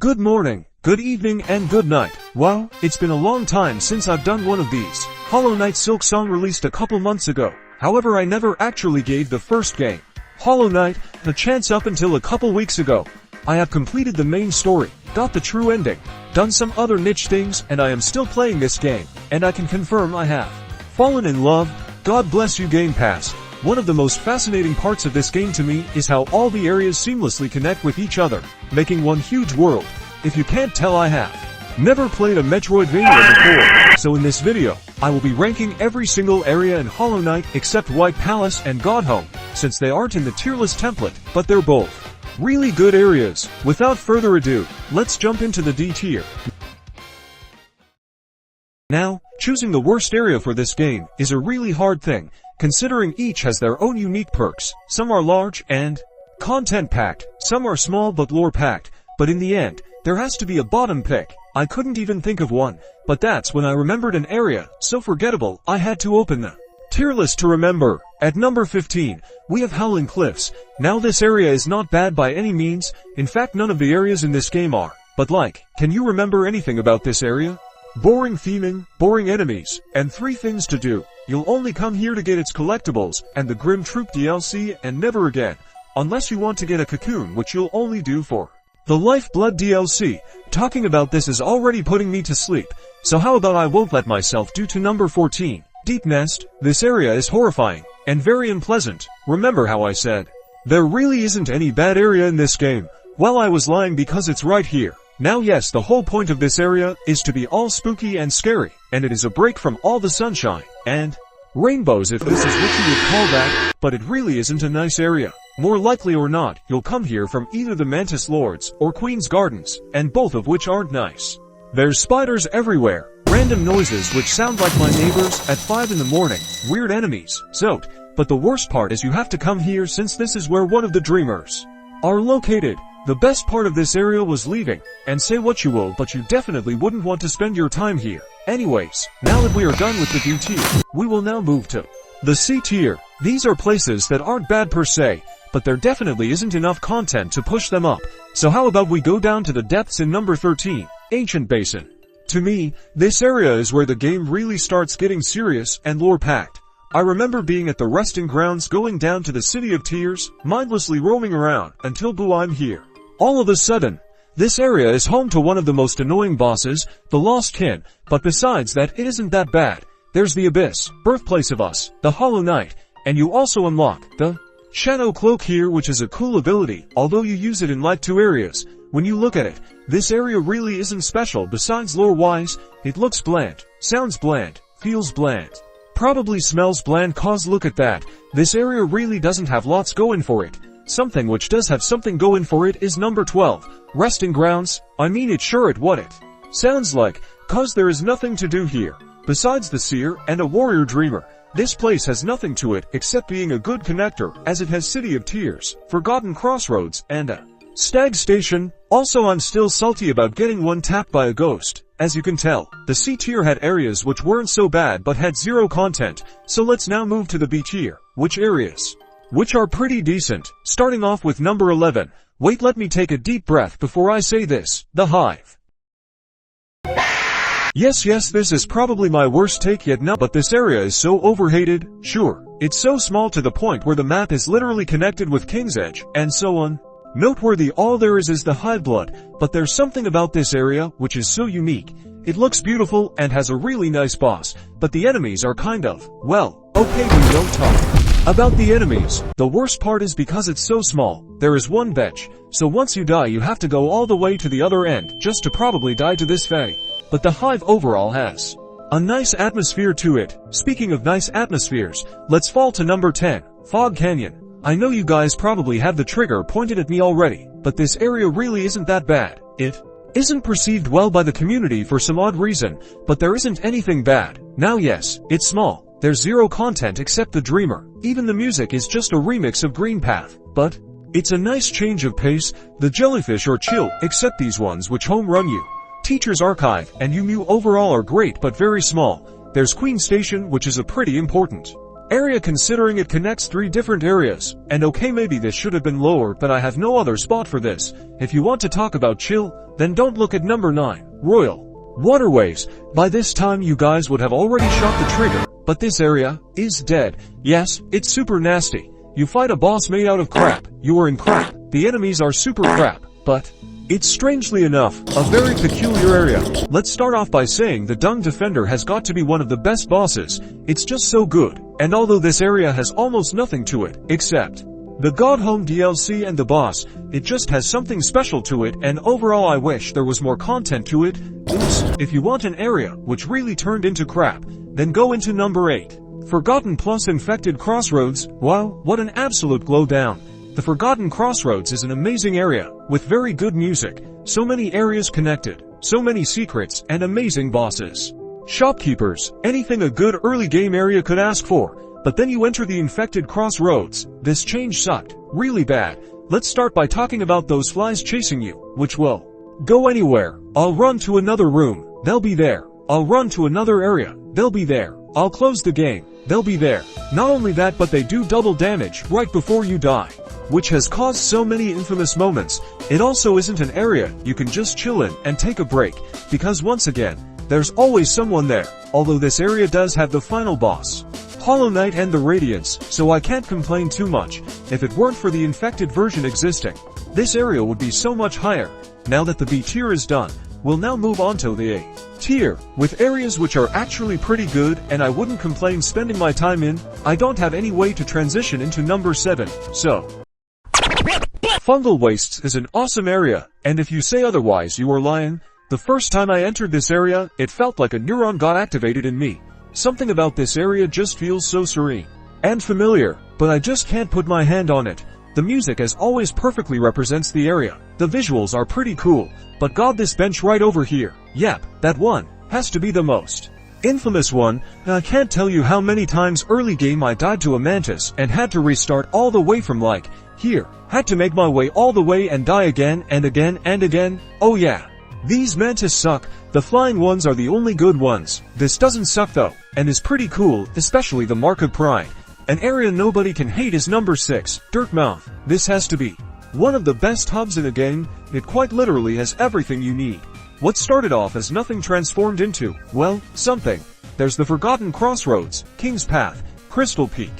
Good morning, good evening, and good night. Wow, it's been a long time since I've done one of these. Hollow Knight Silksong released a couple months ago. However, I never actually gave the first game, Hollow Knight, a chance up until a couple weeks ago. I have completed the main story, got the true ending, done some other niche things, and I am still playing this game, and I can confirm I have fallen in love. God bless you, Game Pass. One of the most fascinating parts of this game to me is how all the areas seamlessly connect with each other, making one huge world. If you can't tell, I have never played a Metroidvania before, so in this video, I will be ranking every single area in Hollow Knight except White Palace and God Home, since they aren't in the tier list template, but they're both really good areas. Without further ado, let's jump into the D tier. Now, choosing the worst area for this game is a really hard thing, considering each has their own unique perks. Some are large and content-packed, some are small but lore-packed, but in the end, there has to be a bottom pick. I couldn't even think of one, but that's when I remembered an area so forgettable I had to open the tier list to remember. At number 15, we have Howling Cliffs. Now this area is not bad by any means, in fact none of the areas in this game are, but can you remember anything about this area? Boring theming, boring enemies, and 3 things to do. You'll only come here to get its collectibles, and the Grim Troop DLC, and never again. Unless you want to get a cocoon, which you'll only do for the Lifeblood DLC. Talking about this is already putting me to sleep, so how about I won't let myself do to number 14. Deep Nest. This area is horrifying, and very unpleasant. Remember how I said there really isn't any bad area in this game? Well, I was lying because it's right here. Now yes, the whole point of this area is to be all spooky and scary, and it is a break from all the sunshine and rainbows, if this is what you would call that, but it really isn't a nice area. More likely or not, you'll come here from either the Mantis Lords or Queen's Gardens, and both of which aren't nice. There's spiders everywhere, random noises which sound like my neighbors at 5 in the morning, weird enemies, but the worst part is you have to come here since this is where one of the dreamers are located. The best part of this area was leaving, and say what you will, but you definitely wouldn't want to spend your time here. Anyways, now that we are done with the D tier, we will now move to the C tier. These are places that aren't bad per se, but there definitely isn't enough content to push them up. So how about we go down to the depths in number 13, Ancient Basin. To me, this area is where the game really starts getting serious and lore-packed. I remember being at the resting grounds going down to the City of Tears, mindlessly roaming around, until boo, I'm here. All of a sudden, this area is home to one of the most annoying bosses, the Lost Kin, but besides that it isn't that bad. There's the Abyss, birthplace of us, the Hollow Knight, and you also unlock the Shadow Cloak here, which is a cool ability, although you use it in like 2 areas. When you look at it, this area really isn't special besides lore-wise. It looks bland, sounds bland, feels bland, probably smells bland, cause look at that. This area really doesn't have lots going for it. Something which does have something going for it is number 12, Resting Grounds. I mean it's sure it what it sounds like, cause there is nothing to do here. Besides the Seer and a Warrior Dreamer, this place has nothing to it except being a good connector, as it has City of Tears, Forgotten Crossroads, and a Stag Station. Also, I'm still salty about getting one tapped by a ghost. As you can tell, the C tier had areas which weren't so bad but had 0 content, so let's now move to the B tier, which are pretty decent, starting off with number 11. Wait, let me take a deep breath before I say this, the Hive. Yes, this is probably my worst take yet now, but this area is so overhated. Sure, it's so small to the point where the map is literally connected with King's Edge, and so on. Noteworthy, all there is the Hive blood, but there's something about this area which is so unique. It looks beautiful and has a really nice boss, but the enemies are kind of, well, okay, we don't talk about the enemies. The worst part is because it's so small, there is one bench, so once you die you have to go all the way to the other end just to probably die to this Fae. But the Hive overall has a nice atmosphere to it. Speaking of nice atmospheres, let's fall to number 10, Fog Canyon. I know you guys probably have the trigger pointed at me already, but this area really isn't that bad. It isn't perceived well by the community for some odd reason, but there isn't anything bad. Now yes, it's small. There's 0 content except the Dreamer. Even the music is just a remix of Greenpath, but it's a nice change of pace. The jellyfish are chill, except these ones which home run you. Teacher's Archive and Umu overall are great but very small. There's Queen Station, which is a pretty important area considering it connects 3 different areas. And okay, maybe this should have been lower, but I have no other spot for this. If you want to talk about chill, then don't look at number 9, Royal Waterways. By this time you guys would have already shot the trigger, but this area is dead. Yes, it's super nasty. You fight a boss made out of crap. You are in crap. The enemies are super crap, but it's strangely enough a very peculiar area. Let's start off by saying the Dung Defender has got to be one of the best bosses. It's just so good. And although this area has almost nothing to it, except the God Home DLC and the boss, it just has something special to it, and overall I wish there was more content to it. If you want an area which really turned into crap, then go into number 8. Forgotten plus Infected Crossroads. Wow, what an absolute glow down. The Forgotten Crossroads is an amazing area, with very good music, so many areas connected, so many secrets, and amazing bosses. Shopkeepers, anything a good early game area could ask for. But then you enter the Infected Crossroads. This change sucked. Really bad. Let's start by talking about those flies chasing you, which will go anywhere. I'll run to another room. They'll be there. I'll run to another area. They'll be there. I'll close the game. They'll be there. Not only that, but they do double damage right before you die, which has caused so many infamous moments. It also isn't an area you can just chill in and take a break, because once again, there's always someone there, although this area does have the final boss, Hollow Knight and the Radiance, so I can't complain too much. If it weren't for the infected version existing, this area would be so much higher. Now that the B tier is done, we'll now move on to the A tier, with areas which are actually pretty good and I wouldn't complain spending my time in. I don't have any way to transition into number 7, so Fungal Wastes is an awesome area, and if you say otherwise you are lying. The first time I entered this area, it felt like a neuron got activated in me. Something about this area just feels so serene and familiar, but I just can't put my hand on it. The music as always perfectly represents the area. The visuals are pretty cool, but god, this bench right over here, yep, that one, has to be the most infamous one. I can't tell you how many times early game I died to a mantis and had to restart all the way from like here, had to make my way all the way and die again and again and again. Oh yeah. These mantis suck. The flying ones are the only good ones. This doesn't suck though, and is pretty cool, especially the Mark of Pride. An area nobody can hate is number 6, Dirtmouth. This has to be one of the best hubs in the game. It quite literally has everything you need. What started off as nothing transformed into, well, something. There's the Forgotten Crossroads, King's Path, Crystal Peak,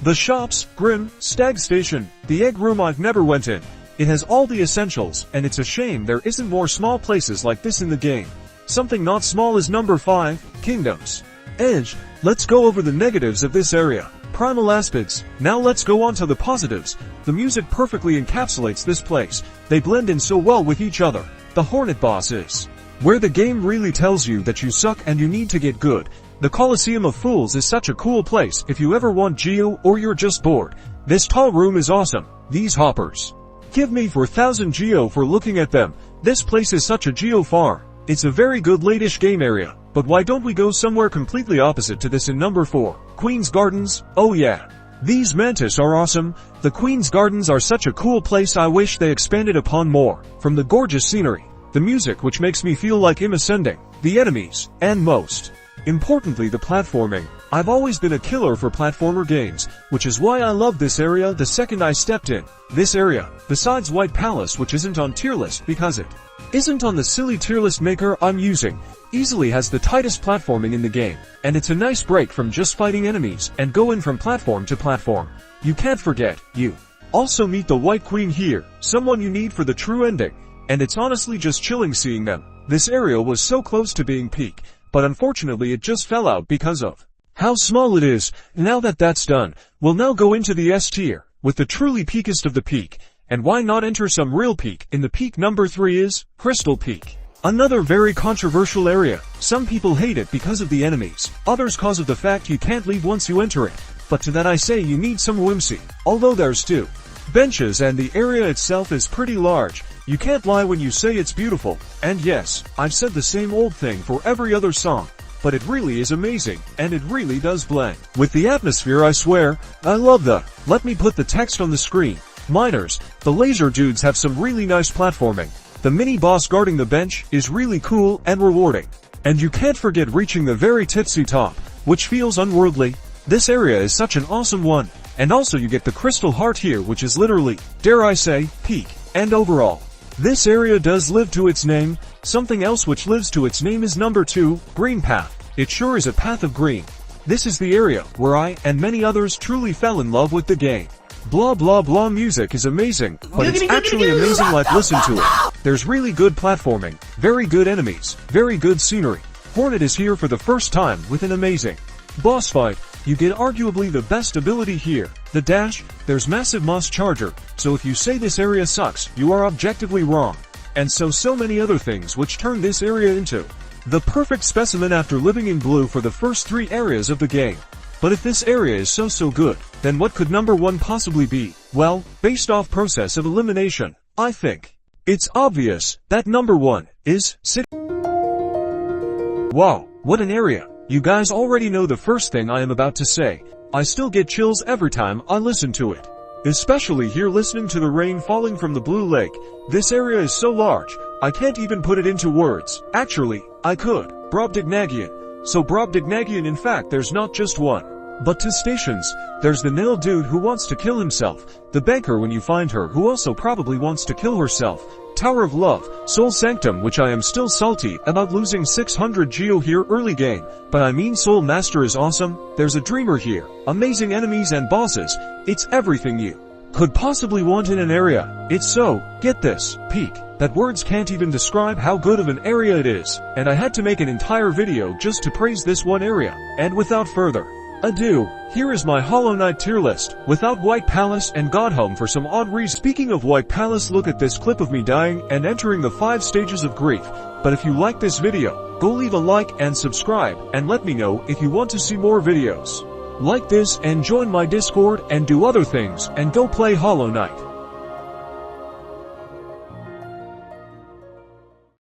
the shops, Grim, Stag Station, the egg room I've never went in. It has all the essentials, and it's a shame there isn't more small places like this in the game. Something not small is number 5, Kingdoms Edge. Let's go over the negatives of this area. Primal Aspids. Now let's go on to the positives. The music perfectly encapsulates this place. They blend in so well with each other. The Hornet boss is where the game really tells you that you suck and you need to get good. The Colosseum of Fools is such a cool place if you ever want Geo or you're just bored. This tall room is awesome. These hoppers give me 4,000 Geo for looking at them. This place is such a Geo farm. It's a very good late-ish game area, but why don't we go somewhere completely opposite to this in number 4, Queen's Gardens? Oh yeah. These mantis are awesome. The Queen's Gardens are such a cool place, I wish they expanded upon more. From the gorgeous scenery, the music which makes me feel like I'm ascending, the enemies, and most importantly the platforming. I've always been a killer for platformer games, which is why I love this area the second I stepped in. This area, besides White Palace, which isn't on tier list because it isn't on the silly tier list maker I'm using, easily has the tightest platforming in the game, and it's a nice break from just fighting enemies and going from platform to platform. You can't forget, you also meet the White Queen here, someone you need for the true ending, and it's honestly just chilling seeing them. This area was so close to being peak, but unfortunately it just fell out because of how small it is. Now that that's done, we'll now go into the S tier, with the truly peakest of the peak, and why not enter some real peak? In the peak number 3 is Crystal Peak. Another very controversial area. Some people hate it because of the enemies, others cause of the fact you can't leave once you enter it, but to that I say you need some whimsy. Although there's 2 benches and the area itself is pretty large, you can't lie when you say it's beautiful. And yes, I've said the same old thing for every other song, but it really is amazing, and it really does blend with the atmosphere, I swear. I love the, let me put the text on the screen, miners. The laser dudes have some really nice platforming. The mini boss guarding the bench is really cool and rewarding. And you can't forget reaching the very tipsy top, which feels unworldly. This area is such an awesome one. And also you get the crystal heart here, which is literally, dare I say, peak. And overall, this area does live to its name. Something else which lives to its name is number 2, greenpath. It sure is a path of green. This is the area where I and many others truly fell in love with the game. Blah blah blah music is amazing, but it's actually amazing, like listen to it. There's really good platforming, very good enemies, very good scenery. Hornet is here for the first time with an amazing boss fight. You get arguably the best ability here, the dash. There's massive moss charger, so if you say this area sucks, you are objectively wrong. And so many other things which turn this area into the perfect specimen after living in blue for the first 3 areas of the game. But if this area is so good, then what could number 1 possibly be? Well, based off process of elimination, I think it's obvious that number 1 is city. Wow, what an area. You guys already know the first thing I am about to say. I still get chills every time I listen to it. Especially here listening to the rain falling from the blue lake. This area is so large, I can't even put it into words. Actually, I could. Brobdingnagian. So Brobdingnagian, in fact, there's not just one, but 2 stations. There's the nail dude who wants to kill himself, the banker when you find her who also probably wants to kill herself, Tower of Love, Soul Sanctum, which I am still salty about losing 600 geo here early game, but I mean Soul Master is awesome. There's a dreamer here, amazing enemies and bosses. It's everything you could possibly want in an area. It's so, get this, peak, that words can't even describe how good of an area it is, and I had to make an entire video just to praise this one area. And without further ado, here is my Hollow Knight tier list, without White Palace and Godhome for some odd reason. Speaking of White Palace, look at this clip of me dying and entering the 5 stages of grief. But if you like this video, go leave a like and subscribe, and let me know if you want to see more videos like this, and join my Discord and do other things, and go play Hollow Knight.